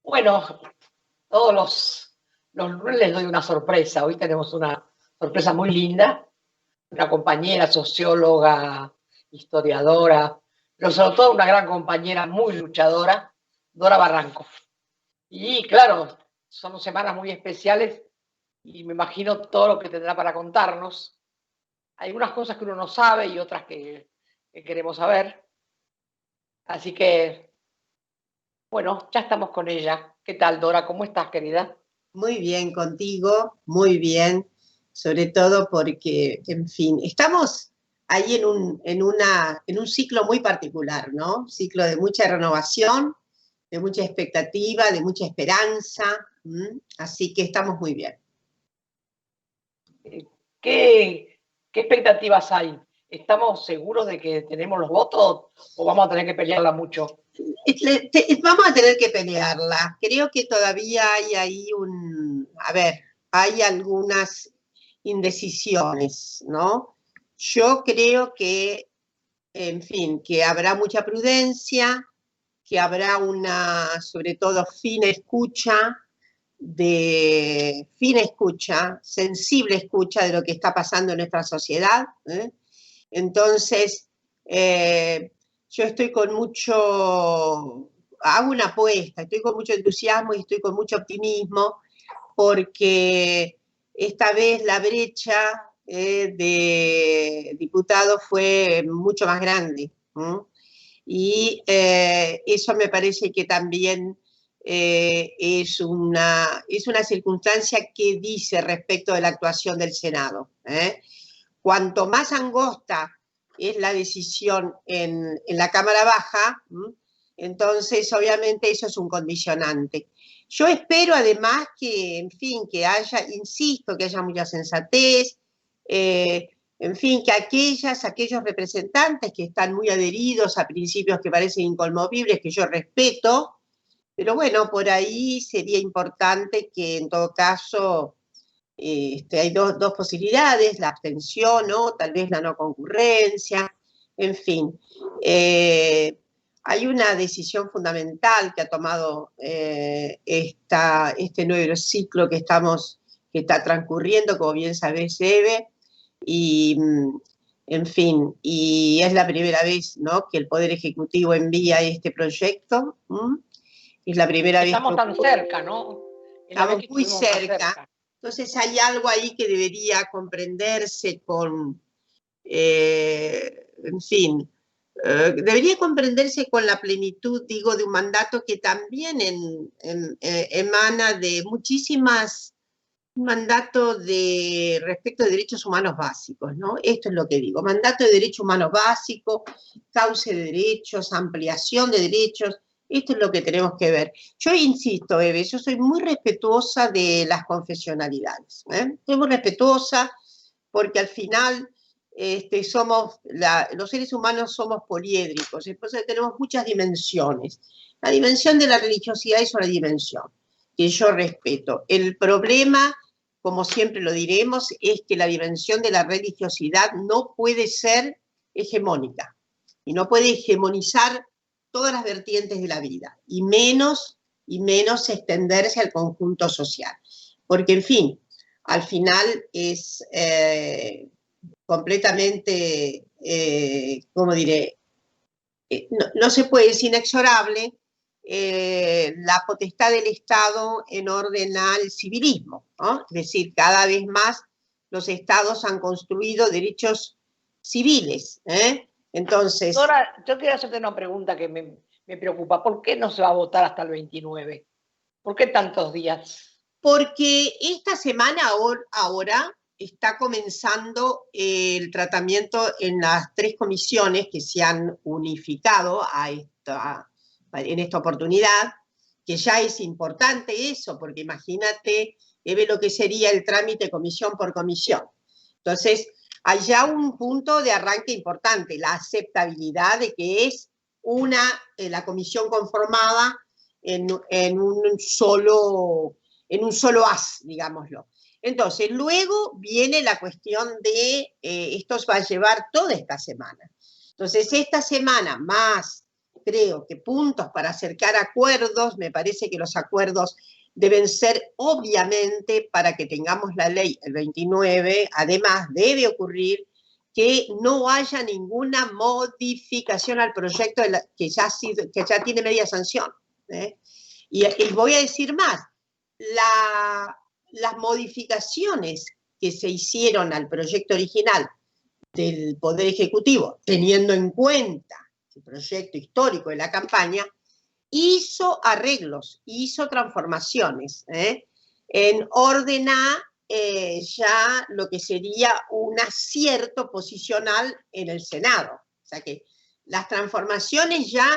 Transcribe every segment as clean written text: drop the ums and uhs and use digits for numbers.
Bueno, todos los lunes les doy una sorpresa. Hoy tenemos una sorpresa muy linda. Una compañera socióloga, historiadora, pero sobre todo una gran compañera muy luchadora, Dora Barranco. Y claro, son semanas muy especiales y me imagino todo lo que tendrá para contarnos. Hay algunas cosas que uno no sabe y otras que queremos saber. Así que, bueno, ya estamos con ella. ¿Qué tal, Dora? ¿Cómo estás, querida? Muy bien contigo, muy bien, sobre todo porque, en fin, estamos ahí en un ciclo muy particular, ¿no? Ciclo de mucha renovación, de mucha expectativa, de mucha esperanza, así que estamos muy bien. ¿Qué expectativas hay? ¿Estamos seguros de que tenemos los votos o vamos a tener que pelearla mucho? Vamos a tener que pelearla. Creo que todavía hay ahí hay algunas indecisiones, ¿no? Yo creo que, en fin, que habrá mucha prudencia, que habrá sobre todo, sensible escucha de lo que está pasando en nuestra sociedad, ¿eh? Entonces, yo hago una apuesta, estoy con mucho entusiasmo y estoy con mucho optimismo, porque esta vez la brecha de diputados fue mucho más grande. Y eso me parece que también es una circunstancia que dice respecto de la actuación del Senado. Cuanto más angosta es la decisión en la Cámara Baja, entonces obviamente eso es un condicionante. Yo espero además que, en fin, insisto, que haya mucha sensatez, en fin, que aquellos representantes que están muy adheridos a principios que parecen inconmovibles, que yo respeto, pero bueno, por ahí sería importante que en todo caso hay dos posibilidades, la abstención o tal vez la no concurrencia, en fin. Hay una decisión fundamental que ha tomado este nuevo ciclo que está transcurriendo, como bien sabés, Eve, y en fin, y es la primera vez, ¿no?, que el Poder Ejecutivo envía este proyecto. Es la primera vez que Estamos tan cerca, ¿no? Es la vez estamos que muy estuvimos más cerca. Entonces hay algo ahí que debería comprenderse en fin, debería comprenderse con la plenitud, digo, de un mandato que también emana de un mandato respecto de derechos humanos básicos, ¿no? Esto es lo que digo, mandato de derechos humanos básicos, cauce de derechos, ampliación de derechos, esto es lo que tenemos que ver. Yo insisto, Eve, yo soy muy respetuosa de las confesionalidades, soy muy respetuosa porque al final los seres humanos somos poliédricos, entonces tenemos muchas dimensiones. La dimensión de la religiosidad es una dimensión que yo respeto. El problema, como siempre lo diremos, es que la dimensión de la religiosidad no puede ser hegemónica y no puede hegemonizar todas las vertientes de la vida, y menos extenderse al conjunto social. Porque, en fin, al final es completamente, ¿cómo diré? No se puede, es inexorable la potestad del Estado en orden al civilismo, ¿no? Es decir, cada vez más los estados han construido derechos civiles. Entonces, Ahora, yo quiero hacerte una pregunta que me preocupa. ¿Por qué no se va a votar hasta el 29? ¿Por qué tantos días? porque esta semana ahora está comenzando el tratamiento en las 3 comisiones que se han unificado en esta oportunidad, que ya es importante eso, porque imagínate, Eve, lo que sería el trámite comisión por comisión. Entonces, hay ya un punto de arranque importante, la aceptabilidad de que es la comisión conformada en un solo haz, digámoslo. Entonces, luego viene la cuestión de, esto va a llevar toda esta semana. Entonces, esta semana más creo que puntos para acercar acuerdos. Me parece que los acuerdos deben ser, obviamente, para que tengamos la ley el 29, además debe ocurrir que no haya ninguna modificación al proyecto que ya tiene media sanción. Y voy a decir más, las modificaciones que se hicieron al proyecto original del Poder Ejecutivo, teniendo en cuenta el proyecto histórico de la campaña, hizo arreglos, hizo transformaciones, en orden a ya lo que sería un acierto posicional en el Senado. O sea que las transformaciones ya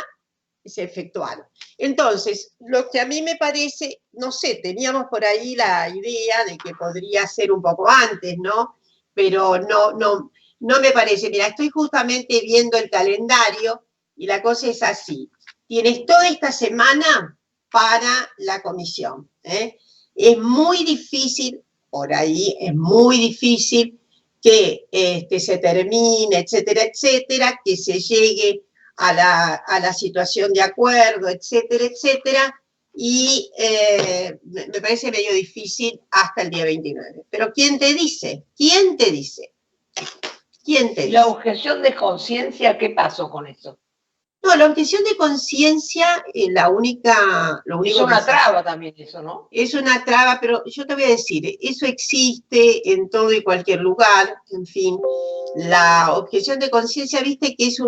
se efectuaron. Entonces, lo que a mí me parece, no sé, teníamos por ahí la idea de que podría ser un poco antes, ¿no? Pero no me parece. Mira, estoy justamente viendo el calendario y la cosa es así. Tienes toda esta semana para la comisión. Es muy difícil, por ahí es muy difícil que se termine, etcétera, etcétera, que se llegue a la situación de acuerdo, etcétera, etcétera, y me parece medio difícil hasta el día 29. Pero ¿quién te dice? ¿Quién te dice? ¿Quién te dice? La objeción de conciencia, ¿qué pasó con eso? No, la objeción de conciencia, lo único es una traba también eso, ¿no? Es una traba, pero yo te voy a decir, eso existe en todo y cualquier lugar, en fin. La objeción de conciencia, viste que es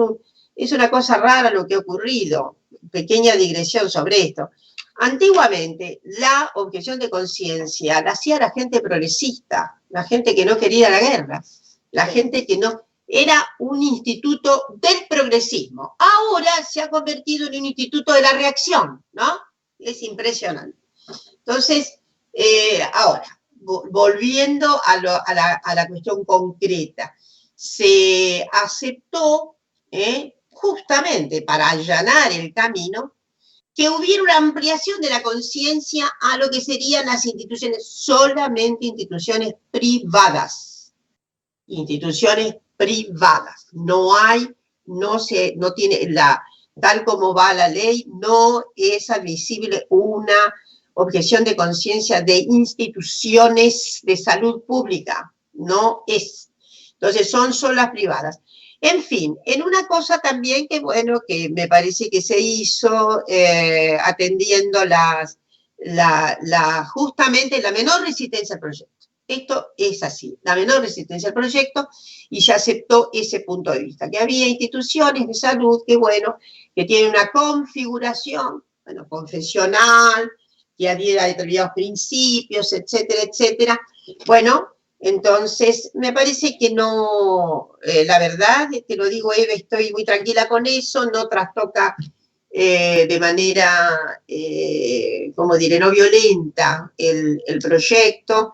una cosa rara lo que ha ocurrido. Pequeña digresión sobre esto. Antiguamente, la objeción de conciencia la hacía la gente progresista, la gente que no quería ir a la guerra, la gente que no... Era un instituto del progresismo. Ahora se ha convertido en un instituto de la reacción, ¿no? Es impresionante. Entonces, ahora, volviendo a la cuestión concreta, se aceptó, justamente para allanar el camino, que hubiera una ampliación de la conciencia a lo que serían las instituciones, solamente instituciones privadas. Instituciones privadas. No tiene tal como va la ley, no es admisible una objeción de conciencia de instituciones de salud pública. No es. Entonces son solo las privadas. En fin, en una cosa también que, bueno, que me parece que se hizo atendiendo justamente la menor resistencia al proyecto. Esto es así, la menor resistencia al proyecto, y se aceptó ese punto de vista, que había instituciones de salud que, bueno, que tienen una configuración, bueno, confesional, que adhiera a determinados principios, etcétera, etcétera. Bueno, entonces, me parece que no, la verdad, te lo digo, Eve, estoy muy tranquila con eso, no trastoca de manera, como diré, no violenta el proyecto,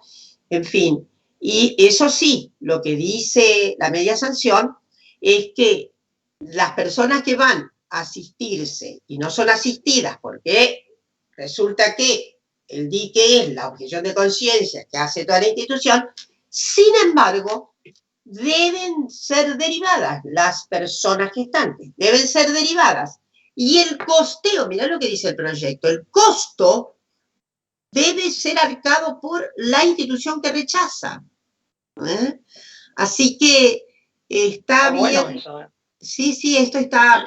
en fin. Y eso sí, lo que dice la media sanción es que las personas que van a asistirse y no son asistidas porque resulta que el dique es la objeción de conciencia que hace toda la institución, sin embargo, deben ser derivadas las personas gestantes, deben ser derivadas. Y el costeo, mirá lo que dice el proyecto, el costo debe ser arcado por la institución que rechaza. Así que está bien. Bueno eso, Sí, esto está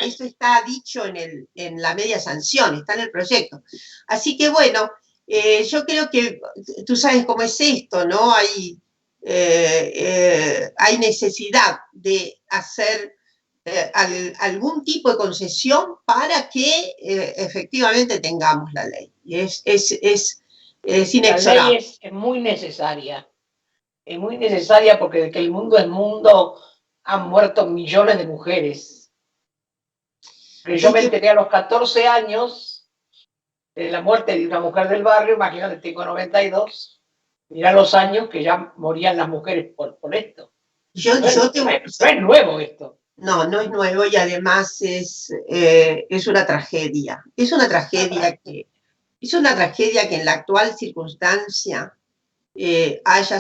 dicho en la media sanción, está en el proyecto. Así que bueno, yo creo que tú sabes cómo es esto, ¿no? Hay necesidad de hacer algún tipo de concesión para que efectivamente tengamos la ley. Y es inexorable. La ley es muy necesaria. Es muy necesaria porque desde que el mundo es mundo han muerto millones de mujeres. Pero yo me enteré a los 14 años de la muerte de una mujer del barrio, imagínate, tengo 92, mirá los años que ya morían las mujeres por esto. No es nuevo esto. No es nuevo y además es una tragedia. Es una tragedia que en la actual circunstancia haya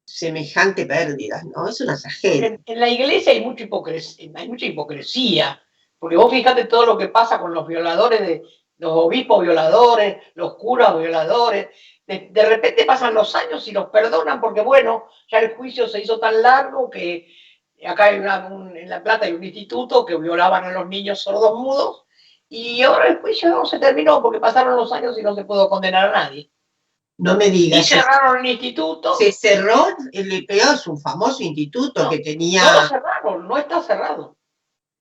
semejante pérdida, ¿no? Es una tragedia. En la iglesia hay mucha hipocresía, Porque vos fíjate todo lo que pasa con los violadores, los obispos violadores, los curas violadores. De repente pasan los años y los perdonan porque, bueno, ya el juicio se hizo tan largo que acá en La Plata hay un instituto que violaban a los niños sordos mudos y ahora el juicio no se terminó porque pasaron los años y no se pudo condenar a nadie. No me digas. Y cerraron el instituto. Se cerró, el EPO es un famoso instituto que tenía... No lo cerraron, no está cerrado.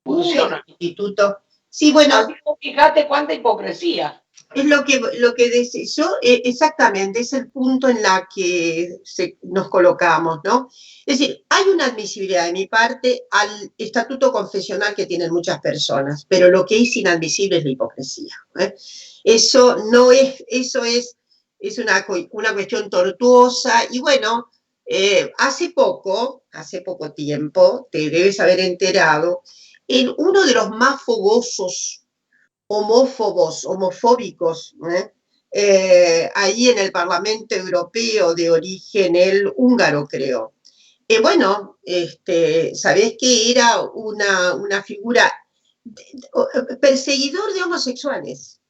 Funciona. Instituto. Sí, bueno. Así, fíjate cuánta hipocresía. Es lo que decía yo, exactamente, es el punto en la que nos colocamos, ¿no? Es decir, hay una admisibilidad de mi parte al estatuto confesional que tienen muchas personas, pero lo que es inadmisible es la hipocresía, ¿eh? Eso no es, eso es una cuestión tortuosa, y bueno, hace poco tiempo, te debes haber enterado, en uno de los más fogosos homofóbicos, ahí en el Parlamento Europeo de origen el húngaro, creo. Bueno, ¿sabés que era una figura perseguidor de homosexuales?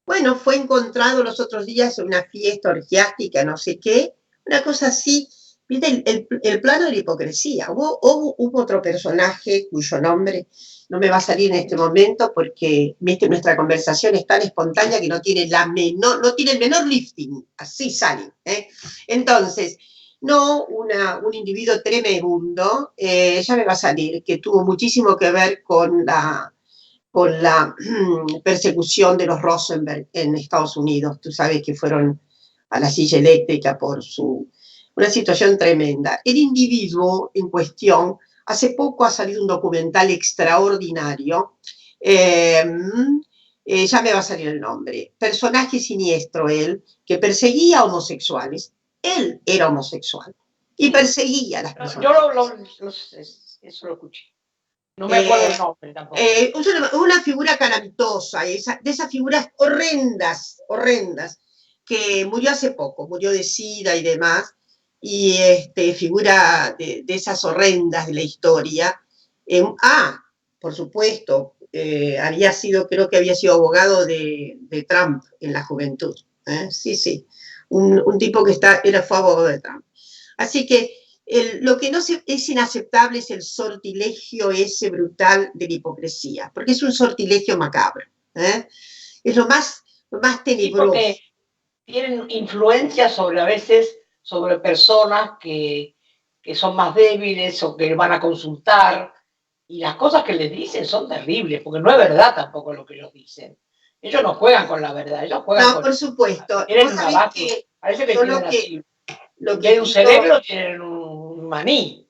Bueno, fue encontrado los otros días en una fiesta orgiástica, no sé qué, una cosa así. ¿Viste el plano de la hipocresía? Hubo otro personaje cuyo nombre no me va a salir en este momento porque nuestra conversación es tan espontánea que no tiene el menor lifting, así sale, ¿eh? Entonces, no, un individuo tremebundo, ya me va a salir, que tuvo muchísimo que ver con la persecución de los Rosenberg en Estados Unidos. Tú sabes que fueron a la silla eléctrica por una situación tremenda. El individuo en cuestión, hace poco ha salido un documental extraordinario, ya me va a salir el nombre, personaje siniestro él, que perseguía a homosexuales. Él era homosexual y perseguía a las personas. Yo eso lo escuché. No me acuerdo el nombre tampoco. Una figura calamitosa, de esas figuras horrendas, que murió hace poco, murió de SIDA y demás, y figura de esas horrendas de la historia. Por supuesto, creo que había sido abogado de Trump en la juventud. Sí, un tipo que fue abogado de Trump. Así que lo que no es inaceptable es el sortilegio ese brutal de la hipocresía, porque es un sortilegio macabro, ¿eh? Es lo más tenebroso. Porque tienen influencia a veces sobre personas que son más débiles o que van a consultar, y las cosas que les dicen son terribles, porque no es verdad tampoco lo que ellos dicen. Ellos no juegan con la verdad, ellos juegan con... No, por supuesto. Tienen una base, parece que tienen tienen un cerebro, tienen un maní.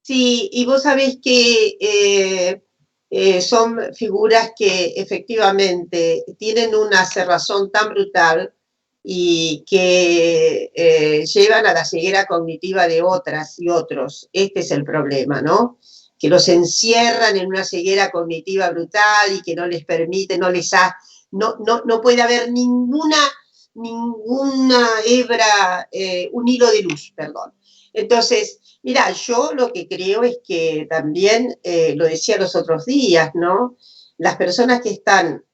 Sí, y vos sabés que son figuras que efectivamente tienen una cerrazón tan brutal y que llevan a la ceguera cognitiva de otras y otros. Este es el problema, ¿no? Que los encierran en una ceguera cognitiva brutal y que no les permite, no puede haber ninguna hebra, un hilo de luz, perdón. Entonces, mira, yo lo que creo es que también, lo decía los otros días, ¿no? Las personas que están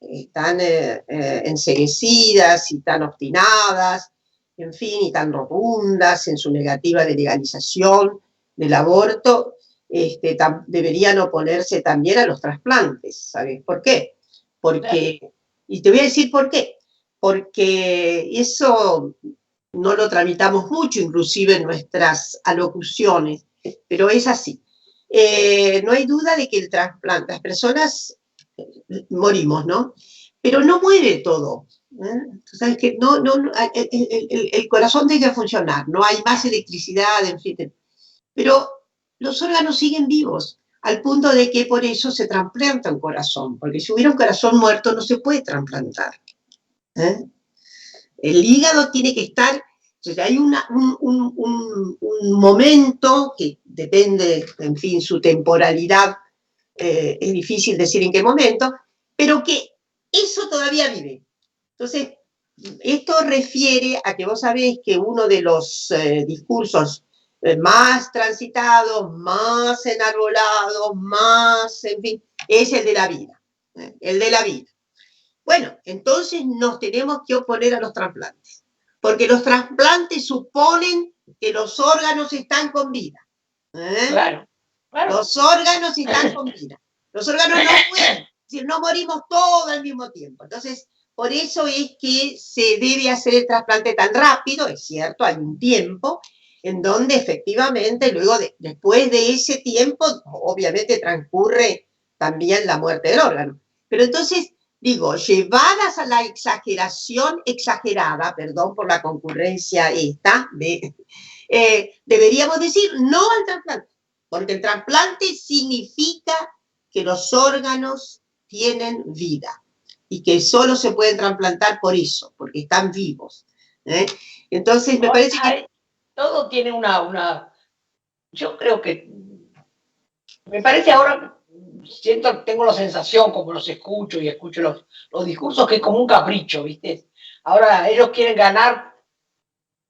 enceguecidas y tan obstinadas, en fin, y tan rotundas en su negativa de legalización del aborto, deberían oponerse también a los trasplantes. ¿Sabes por qué? Y te voy a decir por qué. Porque eso no lo tramitamos mucho, inclusive en nuestras alocuciones, pero es así. No hay duda de que el trasplante, las personas morimos, ¿no? Pero no muere todo. Tú sabes que el corazón deja de funcionar, no hay más electricidad, en fin. Pero los órganos siguen vivos, al punto de que por eso se trasplanta un corazón, porque si hubiera un corazón muerto no se puede trasplantar. El hígado tiene que estar, entonces hay un momento que depende, en fin, su temporalidad, es difícil decir en qué momento, pero que eso todavía vive. Entonces, esto refiere a que vos sabés que uno de los discursos más transitados, más enarbolados, más, en fin, es el de la vida, el de la vida. Bueno, entonces nos tenemos que oponer a los trasplantes, porque los trasplantes suponen que los órganos están con vida. Claro, claro. Los órganos están con vida. Los órganos no pueden, es decir, no morimos todos al mismo tiempo. Entonces, por eso es que se debe hacer el trasplante tan rápido, es cierto, hay un tiempo en donde efectivamente luego después de ese tiempo, obviamente transcurre también la muerte del órgano. Pero entonces, digo, llevadas a la exageración exagerada, perdón por la concurrencia esta, deberíamos decir no al trasplante, porque el trasplante significa que los órganos tienen vida y que solo se pueden trasplantar por eso, porque están vivos. Entonces, me parece que todo tiene yo creo que, me parece ahora, tengo la sensación, como los escucho y escucho los discursos, que es como un capricho, ¿viste? Ahora ellos quieren ganar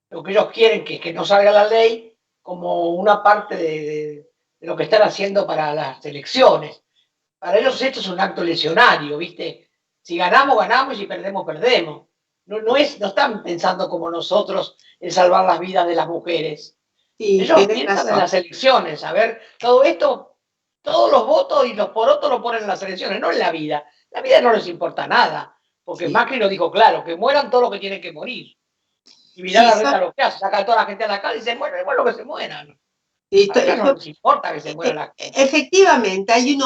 lo que ellos quieren, que no salga la ley, como una parte de lo que están haciendo para las elecciones. Para ellos esto es un acto lesionario, ¿viste? Si ganamos, ganamos, y si perdemos, perdemos. No están pensando como nosotros en salvar las vidas de las mujeres. sí, Ellos piensan en las elecciones. A ver, todo esto, todos los votos y los porotos lo ponen en las elecciones, no en la vida. La vida no les importa nada, porque sí. Macri lo dijo claro, que mueran todos los que tienen que morir. Y mirá la reta lo que hace, saca a toda la gente a la calle y se mueren, bueno, que se mueran. No les importa que se muera la gente. Efectivamente, hay un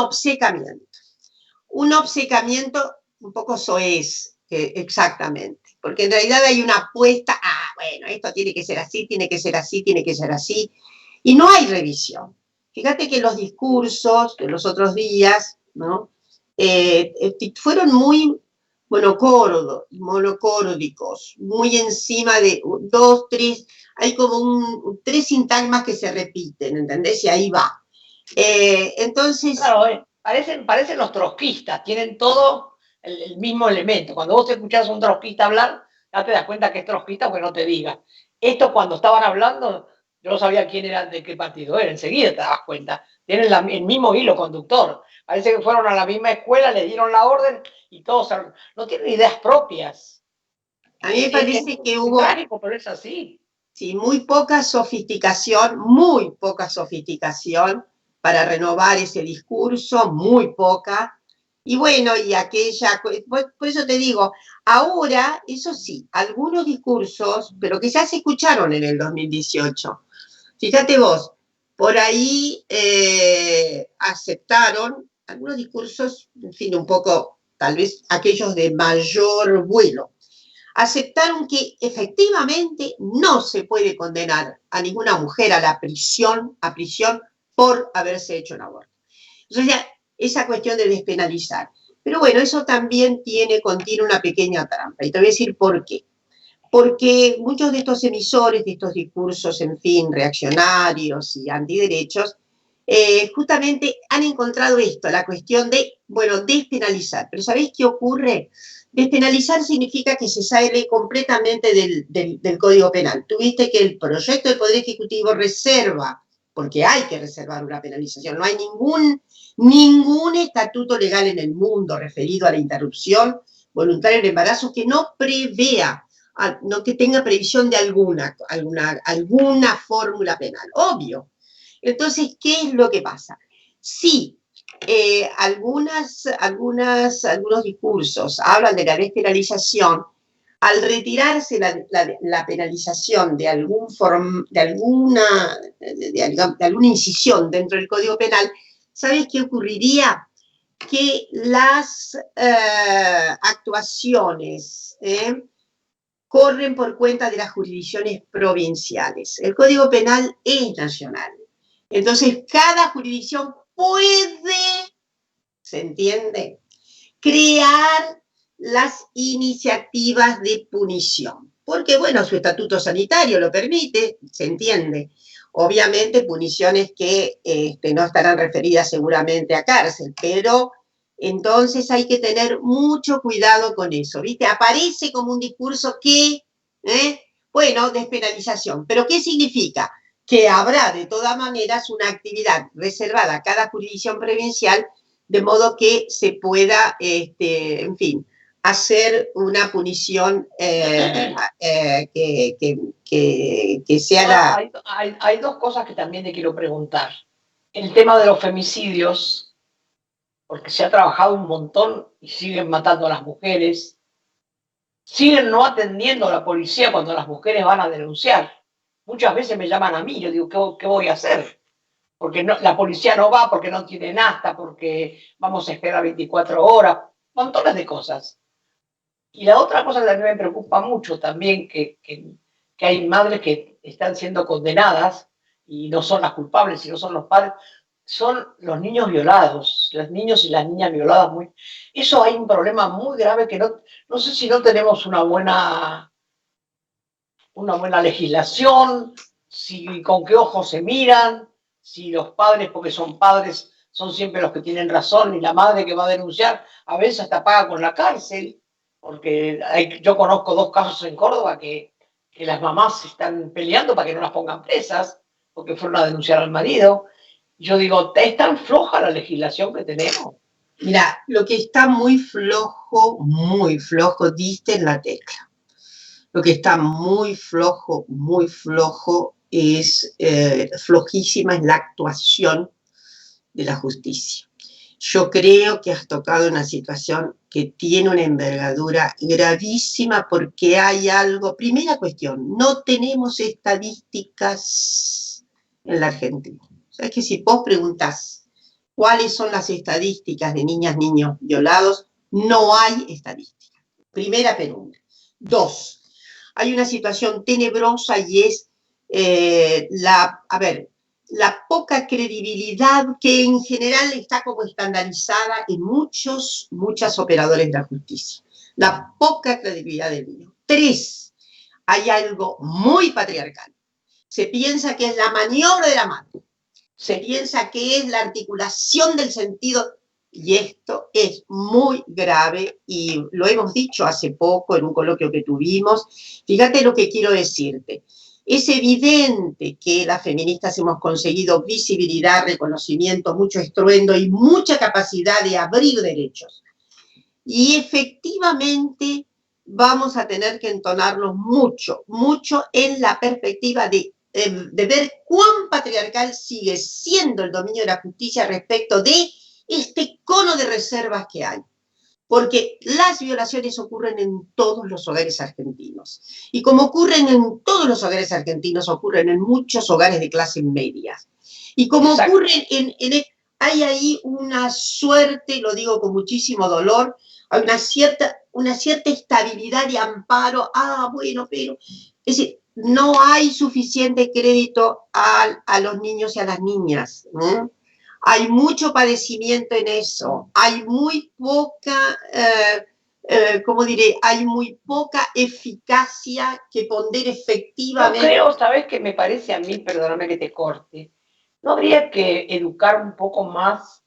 obcecamiento un poco soez, exactamente, porque en realidad hay una apuesta, bueno, esto tiene que ser así, tiene que ser así, tiene que ser así, y no hay revisión. Fíjate que los discursos de los otros días, ¿no? Fueron muy monocórdicos, muy encima de 2, 3, hay como 3 sintagmas que se repiten, ¿entendés? Y ahí va. Entonces... Claro, parecen los trotskistas, tienen todo el mismo elemento. Cuando vos escuchás a un trotskista hablar, ya te das cuenta que es trotskista, aunque no te diga. Esto, cuando estaban hablando, yo no sabía quién era, de qué partido era, enseguida te das cuenta. Tienen el mismo hilo conductor. Parece que fueron a la misma escuela, le dieron la orden y todos no tienen ideas propias. A mí me parece que hubo... trágico, pero es así. Sí, muy poca sofisticación para renovar ese discurso, muy poca. Y bueno, y aquella, por eso te digo, ahora, eso sí, algunos discursos, pero que ya se escucharon en el 2018. Fíjate vos, por ahí aceptaron algunos discursos, en fin, un poco, tal vez aquellos de mayor vuelo. Aceptaron que efectivamente no se puede condenar a ninguna mujer a prisión por haberse hecho un aborto. Entonces, ya, esa cuestión de despenalizar. Pero bueno, eso también contiene una pequeña trampa. Y te voy a decir por qué. Porque muchos de estos emisores, de estos discursos, en fin, reaccionarios y antiderechos, justamente han encontrado esto, la cuestión de, bueno, despenalizar. Pero ¿sabéis qué ocurre? Despenalizar significa que se sale completamente del Código Penal. Tuviste que el proyecto del Poder Ejecutivo reserva, porque hay que reservar una penalización, no hay ningún estatuto legal en el mundo referido a la interrupción voluntaria del embarazo que no prevea, no que tenga previsión de alguna fórmula penal, obvio. Entonces, ¿qué es lo que pasa? Sí, algunos discursos hablan de la despenalización. Al retirarse la penalización de alguna incisión dentro del Código Penal, ¿sabes qué ocurriría? Que las actuaciones corren por cuenta de las jurisdicciones provinciales. El Código Penal es nacional. Entonces, cada jurisdicción puede, ¿se entiende?, crear las iniciativas de punición. Porque, bueno, su estatuto sanitario lo permite, ¿se entiende? Obviamente, puniciones que no estarán referidas seguramente a cárcel, pero entonces hay que tener mucho cuidado con eso, ¿viste? Aparece como un discurso que, bueno, despenalización. ¿Pero qué significa? Que habrá de todas maneras una actividad reservada a cada jurisdicción provincial de modo que se pueda, en fin, hacer una punición que sea la... Hay dos cosas que también te quiero preguntar. El tema de los femicidios, porque se ha trabajado un montón y siguen matando a las mujeres, siguen no atendiendo a la policía cuando las mujeres van a denunciar. Muchas veces me llaman a mí, yo digo, ¿qué voy a hacer? Porque no, la policía no va, porque no tiene hasta, porque vamos a esperar 24 horas, montones de cosas. Y la otra cosa que a mí me preocupa mucho también, que hay madres que están siendo condenadas y no son las culpables, sino son los padres, son los niños violados, los niños y las niñas violadas. Eso hay un problema muy grave que no sé si no tenemos una buena legislación, si con qué ojos se miran, si los padres, porque son padres, son siempre los que tienen razón, y la madre que va a denunciar a veces hasta paga con la cárcel, porque yo conozco 2 casos en Córdoba que las mamás están peleando para que no las pongan presas, porque fueron a denunciar al marido. Yo digo, ¿es tan floja la legislación que tenemos? Mira, lo que está muy flojo, diste en la tecla. Lo que está muy flojo, es flojísima es la actuación de la justicia. Yo creo que has tocado una situación que tiene una envergadura gravísima porque hay algo. Primera cuestión, no tenemos estadísticas en la Argentina. O sea, es que si vos preguntás cuáles son las estadísticas de niñas, niños violados, no hay estadísticas. Primera pregunta. 2, hay una situación tenebrosa y es la poca credibilidad que en general está como estandarizada en muchos operadores de la justicia. La poca credibilidad del niño. 3, hay algo muy patriarcal. Se piensa que es la maniobra de la madre. Se piensa que es la articulación del sentido. Y esto es muy grave y lo hemos dicho hace poco en un coloquio que tuvimos. Fíjate lo que quiero decirte. Es evidente que las feministas hemos conseguido visibilidad, reconocimiento, mucho estruendo y mucha capacidad de abrir derechos. Y efectivamente vamos a tener que entonarnos mucho en la perspectiva de ver cuán patriarcal sigue siendo el dominio de la justicia respecto de este cono de reservas que hay. Porque las violaciones ocurren en todos los hogares argentinos. Y como ocurren en todos los hogares argentinos, ocurren en muchos hogares de clase media. Y como ocurren hay ahí una suerte, lo digo con muchísimo dolor, hay una cierta estabilidad y amparo. Bueno, pero... Es decir, no hay suficiente crédito a los niños y a las niñas. Hay mucho padecimiento en eso, hay muy poca, hay muy poca eficacia que pondere efectivamente. Yo creo, ¿sabes qué me parece a mí? Perdóname que te corte. ¿No habría que educar un poco más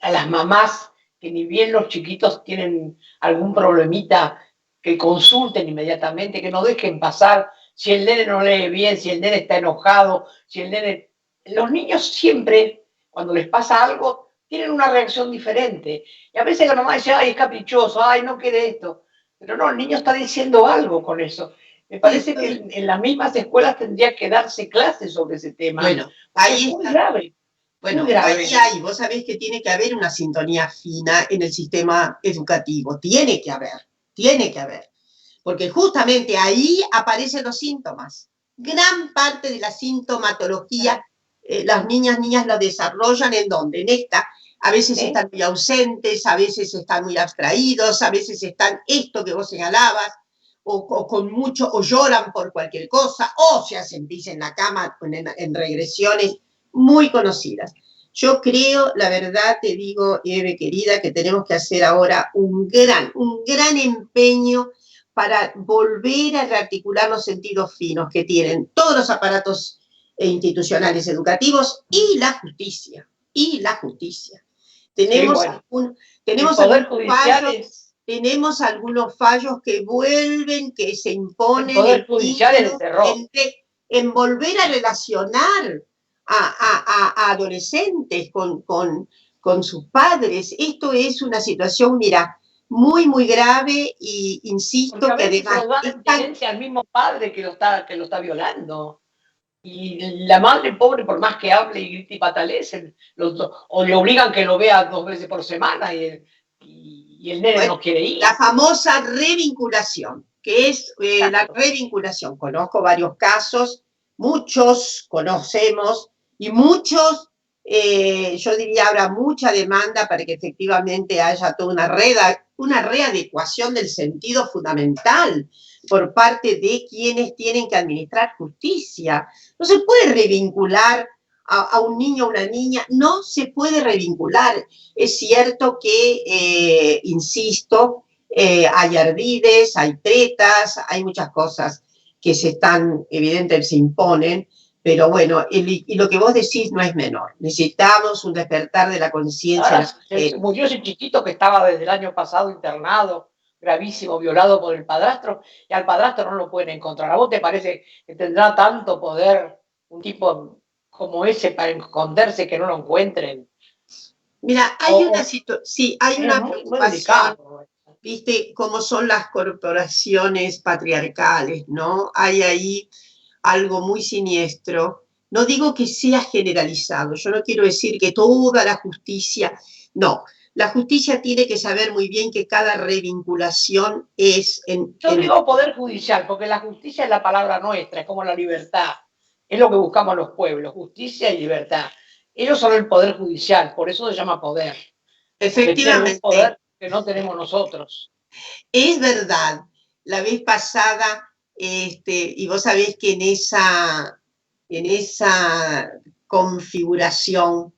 a las mamás, que ni bien los chiquitos tienen algún problemita, que consulten inmediatamente, que no dejen pasar si el nene no lee bien, si el nene está enojado, si el nene... Los niños siempre, cuando les pasa algo, tienen una reacción diferente. Y a veces la mamá dice, ay, es caprichoso, ay, no quiere esto. Pero no, el niño está diciendo algo con eso. Me parece que en las mismas escuelas tendría que darse clases sobre ese tema. Bueno, ahí es muy grave. Bueno, ahí vos sabés que tiene que haber una sintonía fina en el sistema educativo. Tiene que haber. Porque justamente ahí aparecen los síntomas. Gran parte de la sintomatología, las niñas lo desarrollan ¿en dónde? En esta. A veces están muy ausentes, a veces están muy abstraídos, a veces están esto que vos señalabas, o con mucho, o lloran por cualquier cosa, o se hacen pis en la cama en regresiones muy conocidas. Yo creo, la verdad te digo, Eve querida, que tenemos que hacer ahora un gran empeño para volver a rearticular los sentidos finos que tienen todos los aparatos institucionales educativos y la justicia. Tenemos, tenemos algunos fallos que vuelven, que se imponen. El Poder Judicial es de terror. En volver a relacionar a adolescentes con con sus padres. Esto es una situación, mira, muy, muy grave y insisto porque a que veces se además lo dan en herencia al mismo padre que lo está violando. Y la madre pobre, por más que hable y grite y patalee, o le obligan que lo vea 2 veces por semana y el nene bueno, no quiere la ir. famosa revinculación, que es la revinculación. Conozco varios casos, muchos conocemos y muchos, yo diría, habrá mucha demanda para que efectivamente haya toda una readecuación del sentido fundamental por parte de quienes tienen que administrar justicia. No se puede revincular a un niño o una niña, no se puede revincular. Es cierto que, insisto, hay ardides, hay tretas, hay muchas cosas que evidentemente se imponen, pero bueno, y lo que vos decís no es menor. Necesitamos un despertar de la conciencia. Ahora se murió ese chiquito que estaba desde el año pasado internado, gravísimo, violado por el padrastro, y al padrastro no lo pueden encontrar. ¿A vos te parece que tendrá tanto poder un tipo como ese para esconderse que no lo encuentren? Mira, sí, hay Es una muy preocupación. delicado. Viste cómo son las corporaciones patriarcales, ¿no? Hay ahí algo muy siniestro. No digo que sea generalizado, yo no quiero decir que toda la justicia, no, la justicia tiene que saber muy bien que cada revinculación es Yo digo poder judicial, porque la justicia es la palabra nuestra, es como la libertad. Es lo que buscamos los pueblos, justicia y libertad. Ellos son el poder judicial, por eso se llama poder. Porque tienen un efectivamente, poder que no tenemos nosotros. es verdad. La vez pasada, y vos sabés que en esa configuración,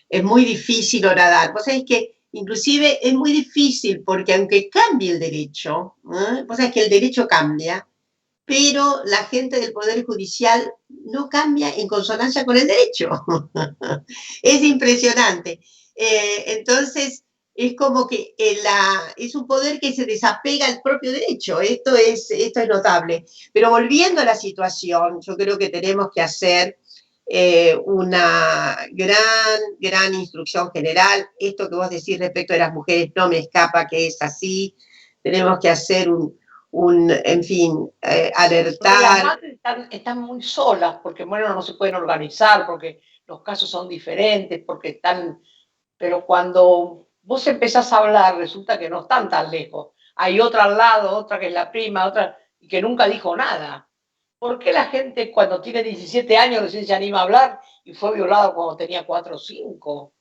es muy difícil horadar. Vos sabés que inclusive es muy difícil porque aunque cambie el derecho, vos sabés que el derecho cambia, pero la gente del Poder Judicial no cambia en consonancia con el derecho. Es impresionante. Entonces, es como que es un poder que se desapega al propio derecho. Esto es notable. Pero volviendo a la situación, yo creo que tenemos que hacer una gran instrucción general. Esto que vos decís respecto de las mujeres no me escapa que es así. Tenemos que hacer en fin, Porque las alertar. madres están muy solas, porque bueno, no se pueden organizar, porque los casos son diferentes, porque están. Pero cuando vos empezás a hablar, resulta que no están tan lejos. Hay otra al lado, otra que es la prima, otra, y que nunca dijo nada. ¿Por qué la gente cuando tiene 17 años recién se anima a hablar y fue violada cuando tenía 4 o 5?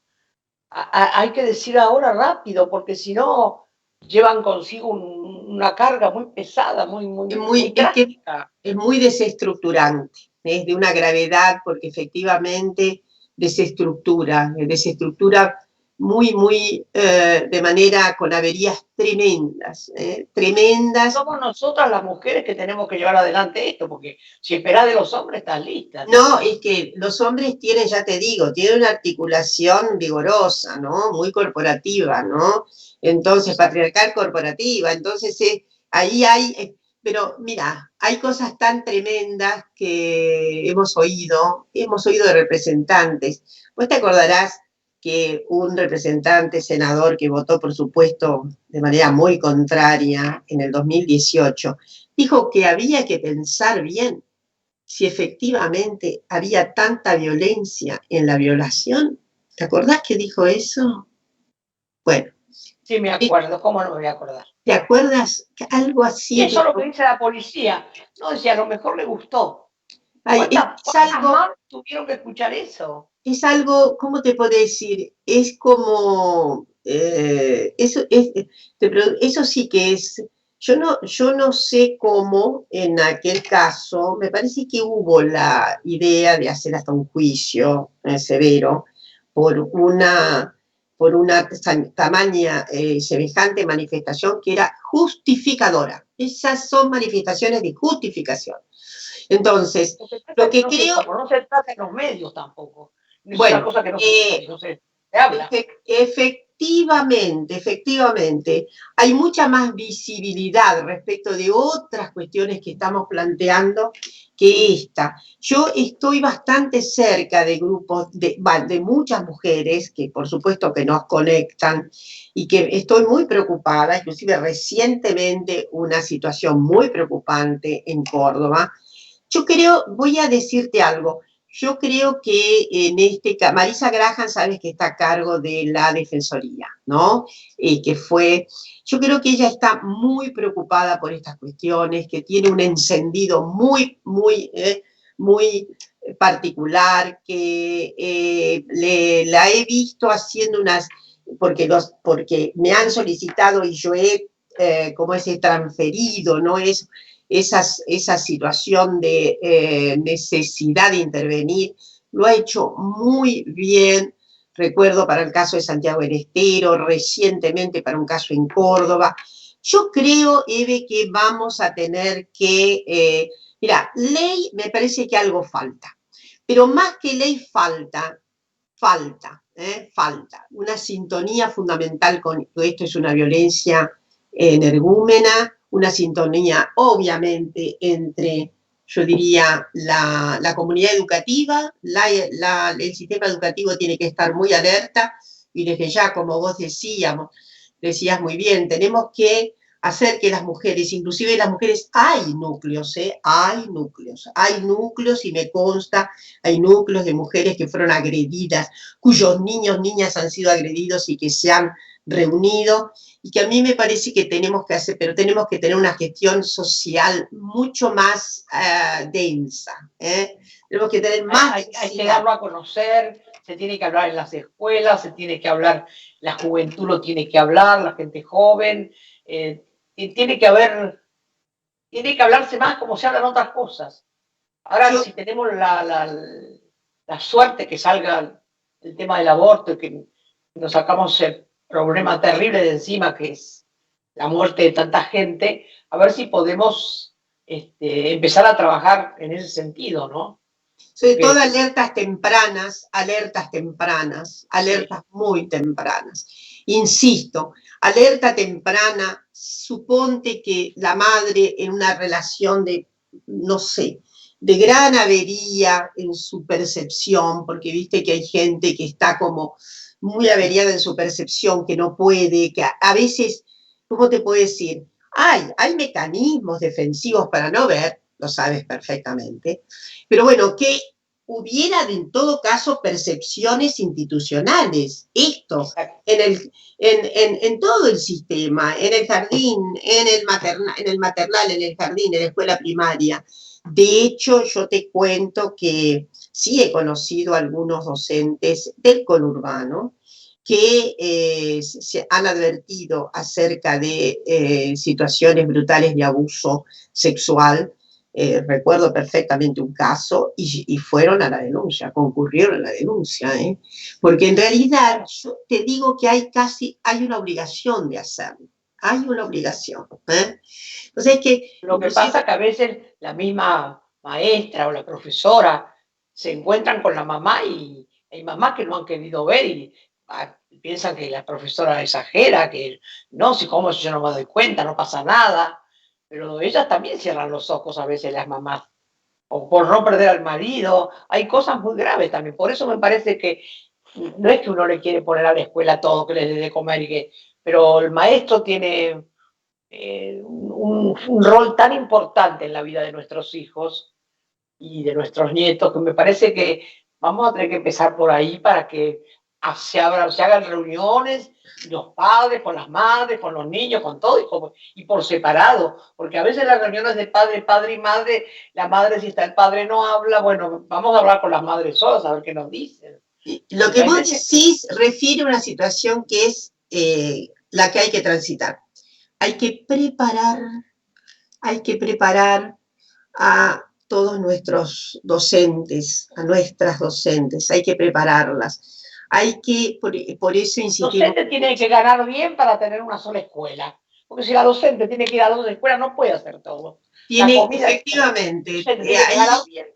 Hay que decir ahora rápido, porque si no, llevan consigo una carga muy pesada, muy Es que trágica. es muy desestructurante, es de una gravedad porque efectivamente desestructura muy, de manera con averías tremendas. Somos nosotras las mujeres que tenemos que llevar adelante esto, porque si esperás de los hombres, estás lista. No, es que los hombres tienen, ya te digo, tienen una articulación vigorosa, ¿no? Muy corporativa, ¿no? Entonces, patriarcal corporativa, entonces ahí hay, pero mira, hay cosas tan tremendas que hemos oído de representantes. Vos te acordarás que un representante senador que votó, por supuesto, de manera muy contraria en el 2018, dijo que había que pensar bien si efectivamente había tanta violencia en la violación. ¿Te acordás que dijo eso? Bueno, Sí, me acuerdo, ¿cómo no me voy a acordar? ¿te acuerdas que algo Y así eso es lo dijo? que dice la policía. No, decía, a lo mejor le gustó. Ay, ¿Cuántas más tuvieron que escuchar eso? ¿cómo te puedo decir? Es como, eso sí que es, yo no sé cómo en aquel caso, me parece que hubo la idea de hacer hasta un juicio severo por una tamaña, semejante manifestación que era justificadora. Esas son manifestaciones de justificación. Entonces, Lo que pasa lo es que que no se, creo, como no se trata en los medios tampoco. Es una bueno, cosa que no se habla. efectivamente, hay mucha más visibilidad respecto de otras cuestiones que estamos planteando que esta. Yo estoy bastante cerca de grupos, de muchas mujeres que por supuesto que nos conectan y que estoy muy preocupada, inclusive recientemente una situación muy preocupante en Córdoba. Yo creo, voy a decirte algo, yo creo que en Marisa Graham, sabes que está a cargo de la Defensoría, ¿no? Que fue, yo creo que ella está muy preocupada por estas cuestiones, que tiene un encendido muy particular, que la he visto haciendo unas, porque me han solicitado y yo he, como ese transferido, ¿no? Esa situación de necesidad de intervenir, lo ha hecho muy bien. Recuerdo para el caso de Santiago del Estero, recientemente para un caso en Córdoba. Yo creo, Eve, que vamos a tener que, mira, ley me parece que algo falta, pero más que ley falta una sintonía fundamental con esto. Es una violencia energúmena, una sintonía obviamente entre, yo diría, la comunidad educativa, el sistema educativo tiene que estar muy alerta y desde ya, como vos decías muy bien, tenemos que hacer que las mujeres, inclusive las mujeres, hay núcleos y me consta, hay núcleos de mujeres que fueron agredidas, cuyos niñas han sido agredidos y que se han reunido, y que a mí me parece que tenemos que hacer, pero tenemos que tener una gestión social mucho más densa. Tenemos que tener más... Hay que darlo a conocer, se tiene que hablar en las escuelas, se tiene que hablar, la juventud lo tiene que hablar, la gente joven, tiene que hablarse más como se hablan otras cosas. Ahora, si tenemos la suerte que salga el tema del aborto y que nos sacamos el problema terrible de encima, que es la muerte de tanta gente, a ver si podemos empezar a trabajar en ese sentido, ¿no? Sobre todo alertas muy tempranas. Insisto, alerta temprana, suponte que la madre en una relación de, no sé, de gran avería en su percepción, porque viste que hay gente que está como muy averiada en su percepción, que no puede, que a veces, ¿cómo te puedo decir? Hay mecanismos defensivos para no ver, lo sabes perfectamente, pero bueno, que hubiera en todo caso percepciones institucionales, esto, en todo el sistema, en el jardín, en el maternal, en el jardín, en la escuela primaria. De hecho, yo te cuento que sí he conocido a algunos docentes del conurbano que se han advertido acerca de situaciones brutales de abuso sexual. Recuerdo perfectamente un caso y fueron a la denuncia, concurrieron a la denuncia, porque en realidad yo te digo que hay una obligación de hacerlo, hay una obligación. Entonces es que... Lo que pasa es que a veces la misma maestra o la profesora se encuentran con la mamá y hay mamás que no han querido ver y piensan que la profesora exagera, que no, si como yo no me doy cuenta, no pasa nada, pero ellas también cierran los ojos a veces, las mamás, o por no perder al marido, hay cosas muy graves también. Por eso me parece que no es que uno le quiere poner a la escuela todo, que les dé de comer, pero el maestro tiene un rol tan importante en la vida de nuestros hijos y de nuestros nietos, que me parece que vamos a tener que empezar por ahí para que se hagan reuniones, los padres con las madres, con los niños, con todo, y por separado, porque a veces las reuniones de padre y madre, la madre, si está el padre no habla, bueno, vamos a hablar con las madres solas, a ver qué nos dicen. Lo que vos decís refiere a una situación que es la que hay que transitar. Hay que preparar a todos nuestros docentes, a nuestras docentes, hay que prepararlas. Hay que, por eso insistir. El docente tiene que ganar bien para tener una sola escuela, porque si la docente tiene que ir a 2 escuelas, no puede hacer todo. Efectivamente. Tiene que ganar bien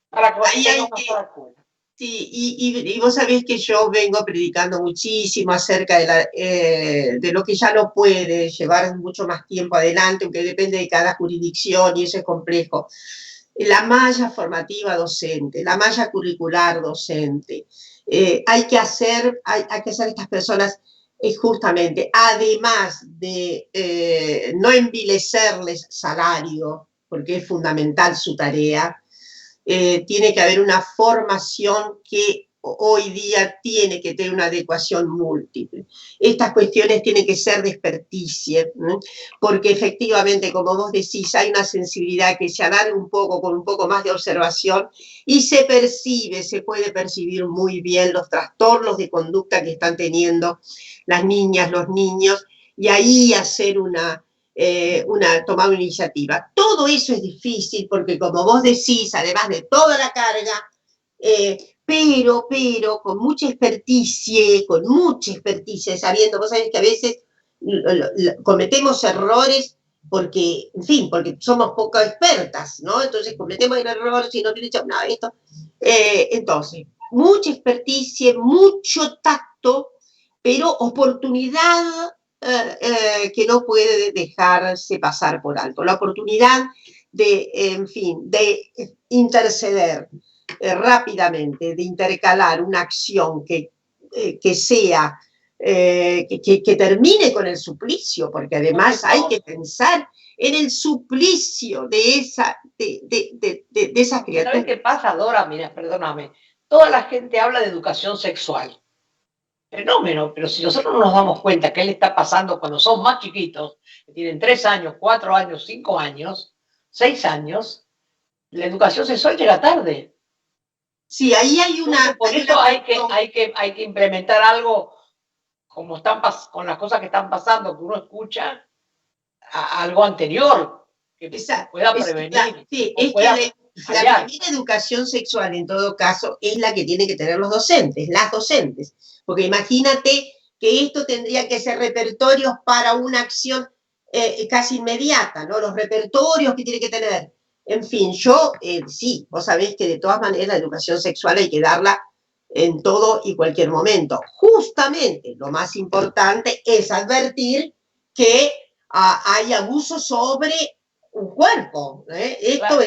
para que tenga una sola escuela. Sí, y vos sabés que yo vengo predicando muchísimo acerca de lo que ya no puede llevar mucho más tiempo adelante, aunque depende de cada jurisdicción y eso es complejo. la malla formativa docente, la malla curricular docente. Hay que hacer estas personas justamente, además de no envilecerles salario, porque es fundamental su tarea, tiene que haber una formación que hoy día tiene que tener una adecuación múltiple. Estas cuestiones tienen que ser de experticia, ¿no? Porque efectivamente, como vos decís, hay una sensibilidad que se alarga un poco con un poco más de observación y se puede percibir muy bien los trastornos de conducta que están teniendo las niñas, los niños, y ahí hacer tomar una iniciativa. Todo eso es difícil porque, como vos decís, además de toda la carga, pero con mucha experticia, sabiendo, vos sabés que a veces cometemos errores porque, en fin, porque somos poco expertas, ¿no? Entonces cometemos el error, si no tiene nada, esto. Entonces, mucha experticia, mucho tacto, pero oportunidad que no puede dejarse pasar por alto. La oportunidad de, en fin, de interceder rápidamente, de intercalar una acción que sea, que termine con el suplicio, porque además hay que pensar en el suplicio de esas criaturas. ¿Sabes qué pasa, Dora? Mira, perdóname. Toda la gente habla de educación sexual. Fenómeno, pero si nosotros no nos damos cuenta qué le está pasando cuando son más chiquitos, que tienen 3 años, 4 años, 5 años, 6 años, la educación sexual llega tarde. Sí, ahí hay una... Por eso hay que implementar algo como están con las cosas que están pasando, que uno escucha algo anterior, que pueda prevenir. Sí, es que la primera educación sexual, en todo caso, es la que tienen que tener los docentes, las docentes. Porque imagínate que esto tendría que ser repertorios para una acción casi inmediata, ¿no? Los repertorios que tiene que tener. En fin, sí, vos sabés que de todas maneras la educación sexual hay que darla en todo y cualquier momento. Justamente lo más importante es advertir que hay abuso sobre un cuerpo. Esto claro.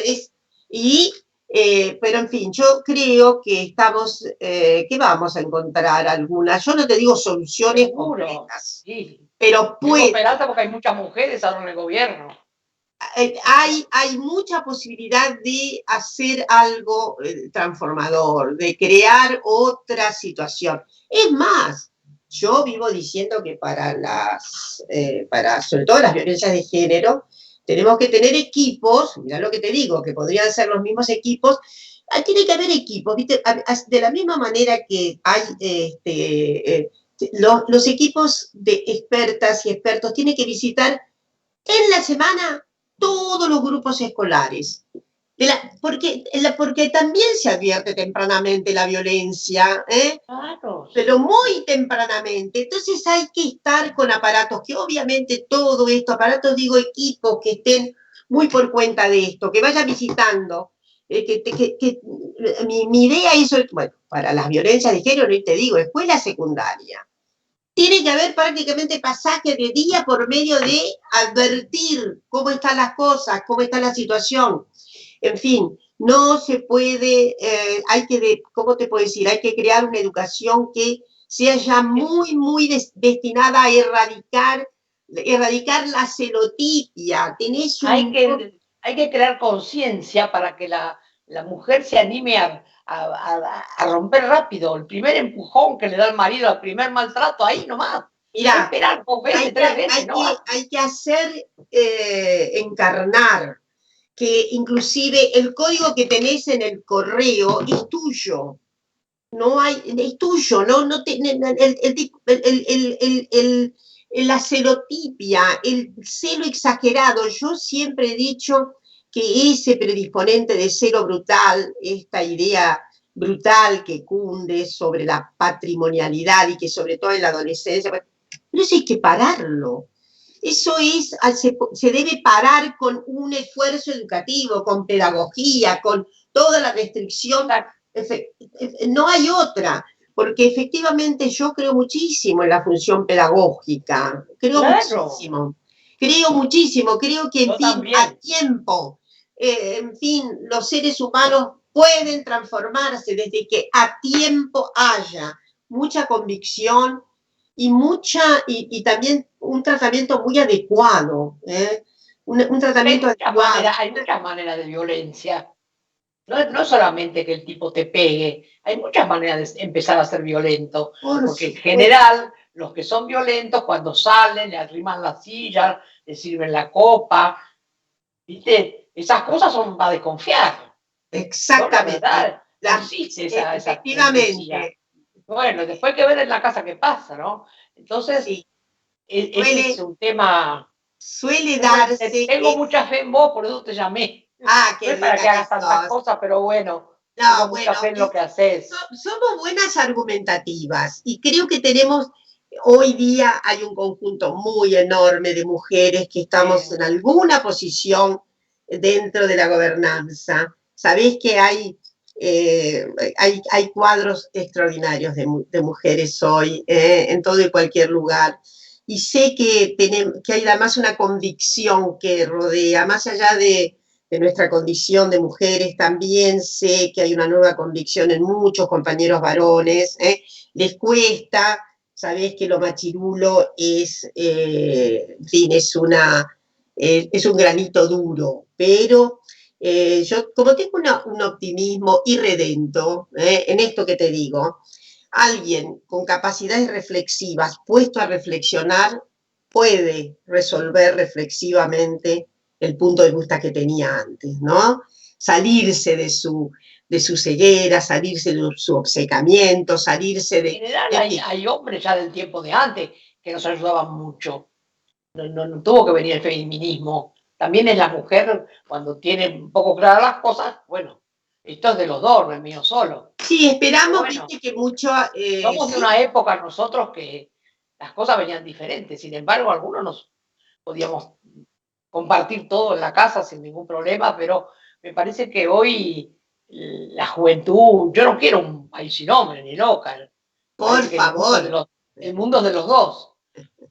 Pero en fin, yo creo que que vamos a encontrar algunas, yo no te digo soluciones completas, sí. Pero puede... esperanza porque hay muchas mujeres ahora en el gobierno. Hay mucha posibilidad de hacer algo transformador, de crear otra situación. Es más, yo vivo diciendo que para sobre todo las violencias de género, tenemos que tener equipos, mirá lo que te digo, que podrían ser los mismos equipos. Tiene que haber equipos, ¿viste? De la misma manera que hay los equipos de expertas y expertos tienen que visitar en la semana todos los grupos escolares. Porque también se advierte tempranamente la violencia, Claro. Pero muy tempranamente. Entonces hay que estar con aparatos, que obviamente todo esto, aparatos digo equipos que estén muy por cuenta de esto, que vayan visitando. Mi idea es, bueno, para las violencias de género, y te digo, escuela secundaria. Tiene que haber prácticamente pasaje de día por medio de advertir cómo están las cosas, cómo está la situación. En fin, no se puede, ¿cómo te puedo decir? Hay que crear una educación que sea ya muy destinada a erradicar la celotipia. Hay que crear conciencia para que la mujer se anime a romper rápido. El primer empujón que le da el marido, el primer maltrato, ahí nomás. Mirá, esperar 2 veces, 3 veces, ¿no? Hay que hacer encarnar que inclusive el código que tenés en el correo es tuyo. No hay, es tuyo, la celotipia, el celo exagerado. Yo siempre he dicho que ese predisponente de celo brutal, esta idea brutal que cunde sobre la patrimonialidad y que sobre todo en la adolescencia, pero eso hay que pararlo. Eso se debe parar con un esfuerzo educativo, con pedagogía, con toda la restricción. No hay otra, porque efectivamente yo creo muchísimo en la función pedagógica. Creo muchísimo. Creo que en fin, a tiempo, en fin, los seres humanos pueden transformarse desde que a tiempo haya mucha convicción y también un tratamiento muy adecuado, un tratamiento adecuado. Hay muchas maneras de violencia. No solamente que el tipo te pegue, hay muchas maneras de empezar a ser violento. Porque en general, los que son violentos, cuando salen, le arriman la silla, le sirven la copa, ¿viste? Esas cosas son para desconfiar. Exactamente. No existe esa efectivamente. Bueno, después hay que ver en la casa qué pasa, ¿no? Entonces, sí. Ese es un tema. Suele darse. Tengo mucha fe en vos, por eso te llamé. Que no para que hagas tantas cosas, pero bueno, tengo mucha fe en lo que haces. Somos buenas argumentativas y creo que tenemos, hoy día hay un conjunto muy enorme de mujeres que estamos en alguna posición dentro de la gobernanza. Sabés que hay cuadros extraordinarios de mujeres hoy, en todo y cualquier lugar. Y sé que hay además una convicción que rodea, más allá de nuestra condición de mujeres, también sé que hay una nueva convicción en muchos compañeros varones, les cuesta, sabés que lo machirulo es, en fin, es un granito duro, pero yo como tengo un optimismo irredento, en esto que te digo, alguien con capacidades reflexivas, puesto a reflexionar, puede resolver reflexivamente el punto de vista que tenía antes, ¿no? Salirse de su ceguera, salirse de su obcecamiento, salirse de... En general hay hombres ya del tiempo de antes que nos ayudaban mucho. No tuvo que venir el feminismo. También es la mujer, cuando tiene un poco claras las cosas, bueno, esto es de los dos, no es mío solo. Sí, esperamos, viste, que mucho... somos de una época nosotros que las cosas venían diferentes. Sin embargo, algunos nos podíamos compartir todo en la casa sin ningún problema, pero me parece que hoy la juventud, yo no quiero un país sin hombre, ni loca. Por favor. El mundo es de los dos.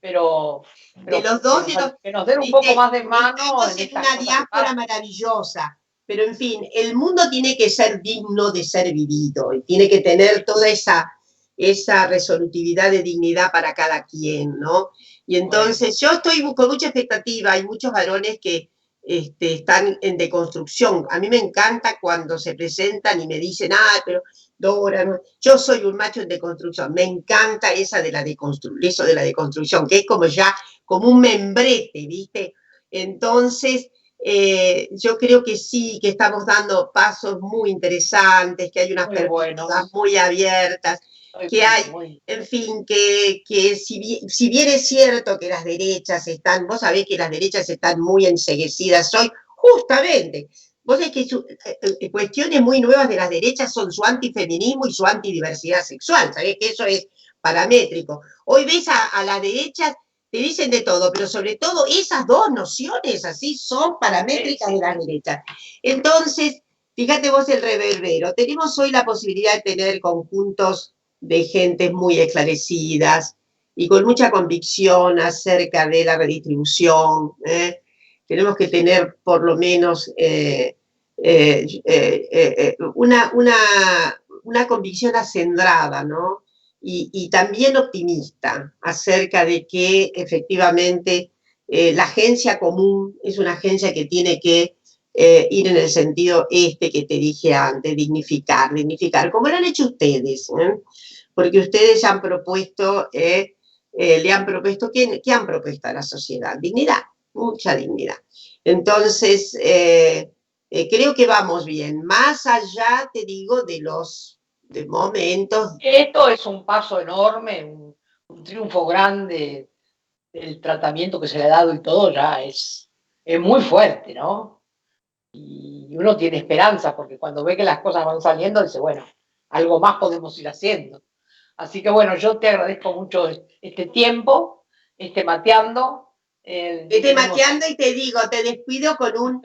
Pero de los dos, que nos den un poco más de mano. En una diáspora maravillosa. Pero en fin, el mundo tiene que ser digno de ser vivido y tiene que tener toda esa resolutividad de dignidad para cada quien, ¿no? Y entonces yo estoy con mucha expectativa, hay muchos varones que están en deconstrucción. A mí me encanta cuando se presentan y me dicen, pero Dora, no, yo soy un macho en deconstrucción. Me encanta eso de la deconstrucción, que es como ya, como un membrete, ¿viste? Entonces, yo creo que sí, que estamos dando pasos muy interesantes, que hay unas perspectivas muy abiertas, que hay, en fin, que si bien es cierto que las derechas están, vos sabés que las derechas están muy enceguecidas hoy, justamente, vos sabés que cuestiones muy nuevas de las derechas son su antifeminismo y su antidiversidad sexual, sabés que eso es paramétrico. Hoy ves a las derechas, te dicen de todo, pero sobre todo esas dos nociones así son paramétricas de las derechas. Entonces, fíjate vos el reverbero, tenemos hoy la posibilidad de tener conjuntos de gentes muy esclarecidas y con mucha convicción acerca de la redistribución. Tenemos que tener por lo menos una convicción acendrada, ¿no? Y también optimista acerca de que efectivamente la agencia común es una agencia que tiene que ir en el sentido que te dije antes, dignificar, como lo han hecho ustedes, porque ustedes han propuesto, le han propuesto, ¿qué han propuesto a la sociedad? Dignidad, mucha dignidad. Entonces, creo que vamos bien, más allá, te digo, de los momentos. Esto es un paso enorme, un triunfo grande del tratamiento que se le ha dado y todo ya es muy fuerte, ¿no? Y uno tiene esperanza porque cuando ve que las cosas van saliendo dice, bueno, algo más podemos ir haciendo. Así que bueno, yo te agradezco mucho este tiempo, mateando. Mateando y te digo, te despido con un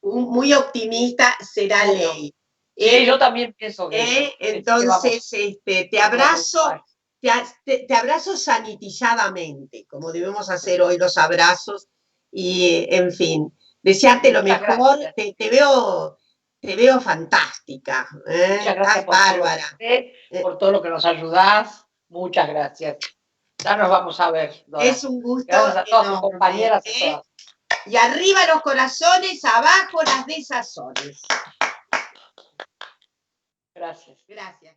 muy optimista, será ley. Yo también pienso que entonces, te abrazo, te abrazo sanitizadamente, como debemos hacer hoy los abrazos, y en fin, desearte lo Muchas mejor. gracias. Te veo fantástica. Muchas gracias Estás por todo lo que bárbara. haces, por todo lo que nos ayudás. Muchas gracias. Ya nos vamos a ver, Dora. Es un gusto Gracias a todas tus enorme, compañeras. A todas. Y arriba los corazones, abajo las desazones. Gracias. Gracias.